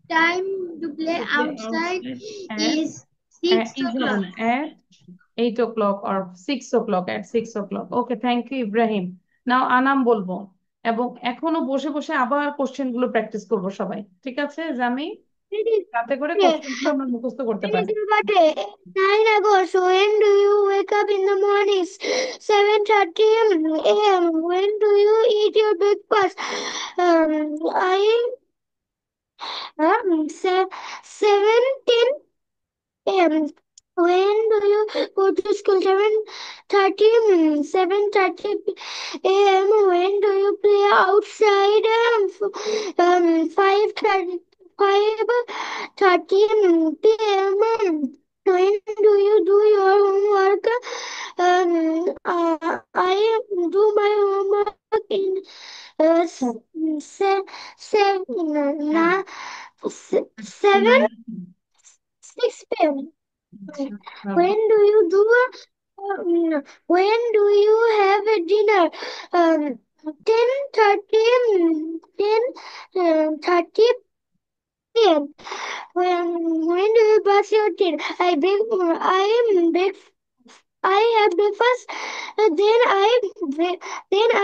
time to play to play outside outside at is 6 Is হবে o'clock. না, at 8 o'clock or 6 o'clock, at 6 o'clock. Okay, thank you, Ibrahim. Now Anam বলবো, এবং এখনো বসে বসে আবার question গুলো practice করবো সবাই, ঠিক আছে জামি? যাতে করে কোশ্চেন গুলো আমরা মুখস্থ করতে পারি। Birthday 9 August. When do you wake up in the mornings? 7:30 a.m. When do you eat your breakfast? I 7:10 a.m. When do you go to school? 7:30 a.m. When do you play outside? 5:30 p.m. When do you do your homework? I do my homework in se- হ্যাঁ, 7 9. 6 p.m. আচ্ছা, When do you do when do you have a dinner? 10:30 10:30 p.m. When do you brush your teeth? I have breakfast. Then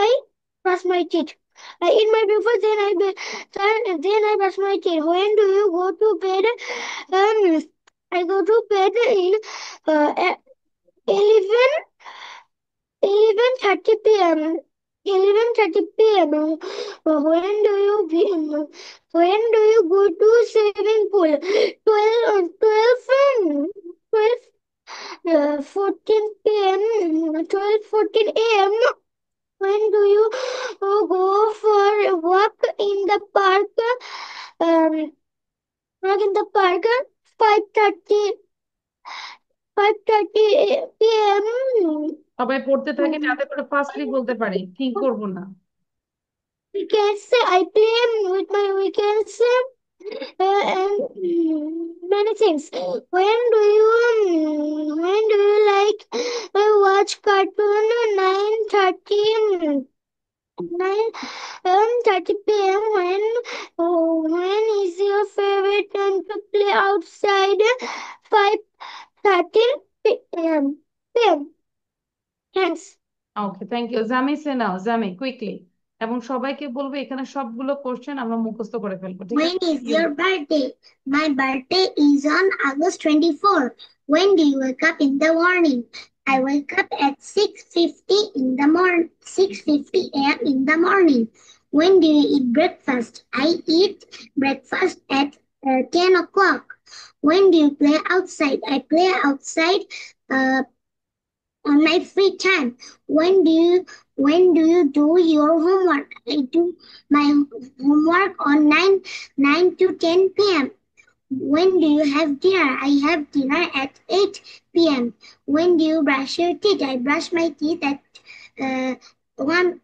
I brush my teeth. I eat my breakfast. Then I brush my teeth. When do you go to bed? I go to bed in at 11 11:30 p.m. 11:30 p.m. When do you go to swimming pool? 14 p.m. 12:14 a.m. When do you go for a walk in the park? Um, Walk in the park. 5:30 5:30 p.m. সবাই পড়তে থাকে যাতে করে firstly বলতে পারি, ঠিক করবো না। Weekends, I play with my weekends and many things. When do you like watch cartoon? 9:30 9:30 p.m. When is your favorite time to play outside? 5:30 p.m. p.m. Thanks. Okay, thank you Jami. Say now Jami quickly, এবং সবাইকে বলবো এখানে সবগুলো question আমরা মুখস্থ করে ফেলবো, ঠিক When আছে? is your birthday? My birthday is on August 24. When do you wake up in the morning? I wake up at 6:50 in the morning, 6:50 a.m. in the morning. When do you eat breakfast? I eat breakfast at 10 o'clock. When do you play outside? I play outside uh, on my free time. When do you do your homework? I do my homework on 9 to 10 p.m. When do you have dinner? I have dinner at 8 p.m. When do you brush your teeth? I brush my teeth at 1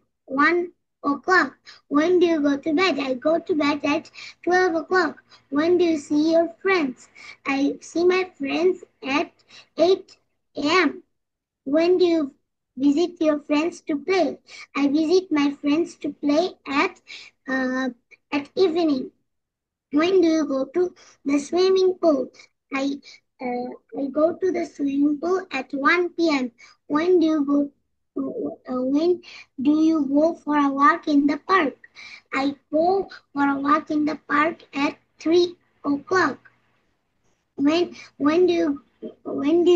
o'clock. When do you go to bed? I go to bed at 12 o'clock. When do you see your friends? I see my friends at 8 a.m. When do you visit your friends to play? I visit my friends to play at evening. When do you go to the swimming pool? I I go to the swimming pool at 1 p.m. When do you go? When do you go for a walk in the park? I go for a walk in the park at 3 o'clock. When do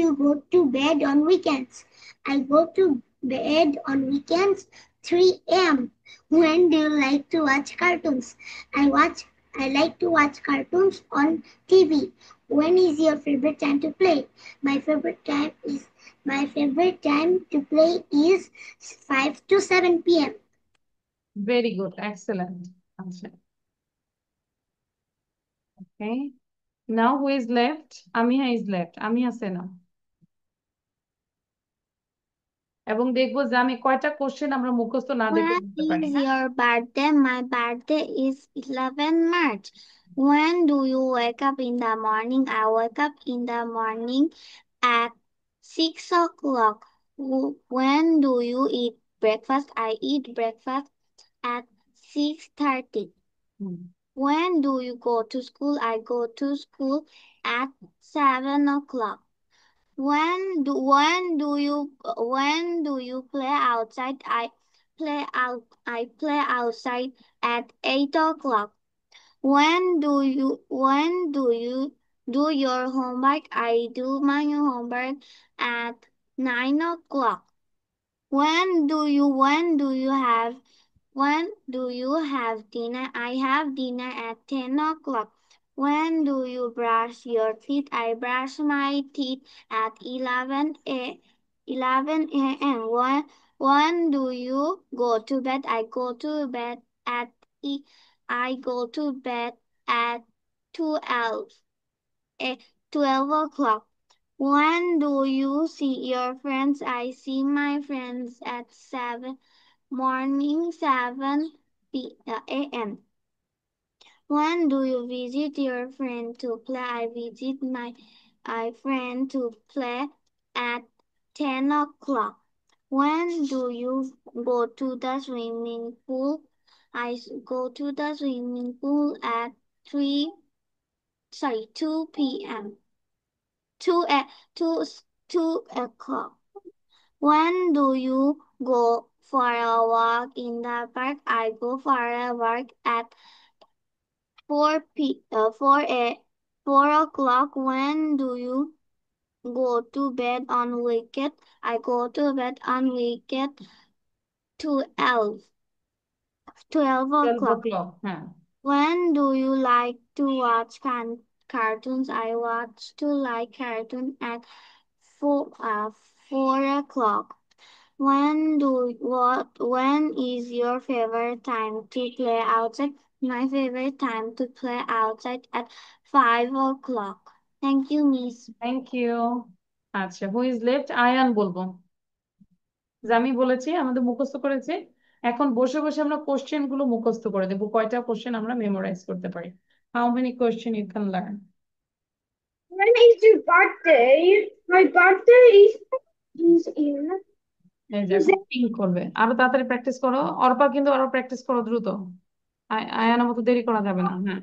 you go to bed on weekends? I go to bed on weekends 3 a.m. When do you like to watch cartoons? I like to watch cartoons on TV. When is your favorite time to play? My favorite time to play is 5 to 7 p.m. Very good, excellent. আচ্ছা, okay, now who is left? Amiha is left. Amiha say now, এবং দেখবো যে আমি কয়টা question আমরা মুখস্থ না দেখে When বলতে পারি। is হ্যাঁ, your birthday? My birthday is 11 March. When do you wake up in the morning? I wake up in the morning at 6 o'clock. When do you eat breakfast? I eat breakfast at 6:30. Hmm, When do you go to school? I go to school at 7 o'clock. when do you play outside? I play outside at 8 o'clock. When do you do your homework? I do my homework at 9 o'clock. When do you have dinner? I have dinner at 10 o'clock. When do you brush your teeth? I brush my teeth at 11 a.m. When do you go to bed? At e- I go to bed at 12 eh, 12 o'clock. When do you see your friends? I see my friends at 7 a.m. When do you visit your friend to play? I visit my friend to play at 10 o'clock. When do you go to the swimming pool? Go to the swimming pool at 2 p.m. 2 at 2 2 o'clock. When do you go for a walk in the park? I go for a walk at 4 o'clock. When do you go to bed on weekend? I go to bed on weekend 12 12 12 o'clock. o'clock, হ্যাঁ। When do you like to watch cartoons? I watch to like cartoon at 4 o'clock. When is your favorite time to play outside? My favorite time to play outside at 5 o'clock. Thank you, Miss. Thank you. আচ্ছা, who is left? Ayaan বলবো। যে আমি বলেছি আমাদের মুখস্থ করেছে, এখন বসে বসে আমরা কোশ্চেন গুলো মুখস্থ করে দেবো, কয়টা কোশ্চেন আমরা মেমোরাইজ করতে পারি। How many question you can learn? When is your birthday? My birthday is in এই যে পিং করবে, আরো তাড়াতাড়ি প্র্যাকটিস করো। অর্পা কিন্তু আরো প্র্যাকটিস করো দ্রুত। আয়ানের মতো দেরি করা যাবে না, হ্যাঁ।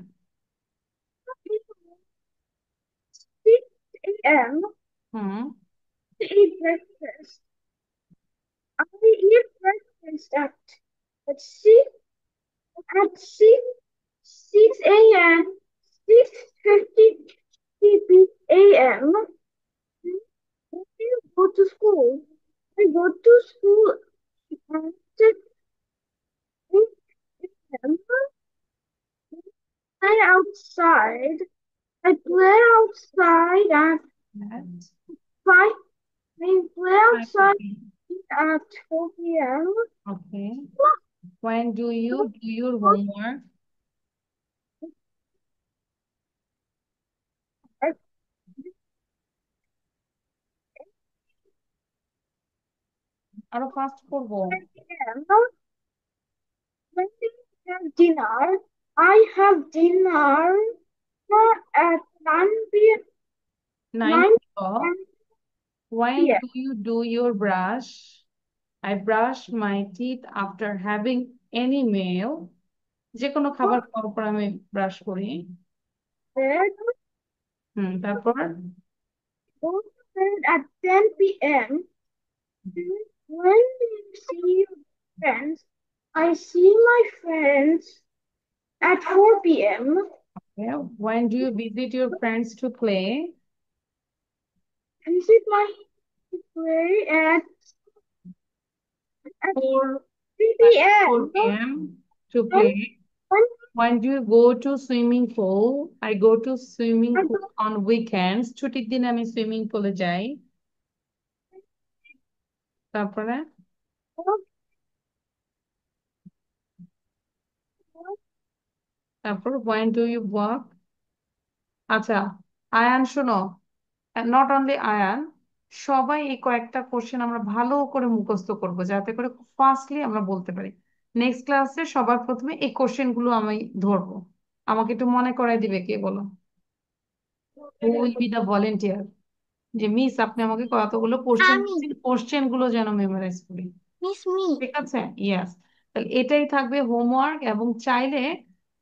6 a.m. Hmm. to eat breakfast. I eat breakfast at 6 a.m. 6:50 p.m. When do you go to school? I go to school at 8 a.m. Play outside. I play outside at 5. I play outside at 4 p.m. Okay. When do you do your homework? আরো fast করবো। 10 p.m. When do you have dinner? I have dinner at 9 p.m. 9 9 o'clock. p.m. When Yeah. do you do your brush? I brush my teeth after having any meal. যে কোনো খাবার খাওয়ার পর আমি brush করি। Bed. তারপর Go to bed at 10 p.m. When do you see your friends? I see my friends at 4 p.m. yeah, when do you visit your friends to play? Visit my play at 4 3 4 p.m. p.m. to When, play. when When do you go to swimming pool? I go to swimming I pool go on weekends. ছুটির দিন আমি swimming পুলে যাই। তারপরে তারপর when do you work? আচ্ছা, আয়ান শোনো, not only Ayaan, সবাই এই কয়েকটা কোশ্চেন আমরা ভালো করে মুখস্থ করব, যাতে করে ফাস্টলি আমরা বলতে পারি। নেক্সট ক্লাসে সবার প্রথমে এই কোশ্চেন গুলো আমি ধরবো। আমাকে একটু মনে করাই দিবে কে, বলো? Who will be the volunteer? যে মিস আপনি আমাকে কতগুলো কোশ্চেন আমি দিচ্ছেন, কোশ্চেন গুলো যেন মেমোরাইজ করি। মিস মি ঠিক আছে, ইয়াস। তাহলে এটাই থাকবে হোমওয়ার্ক, এবং চাইলে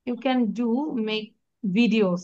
you can do make videos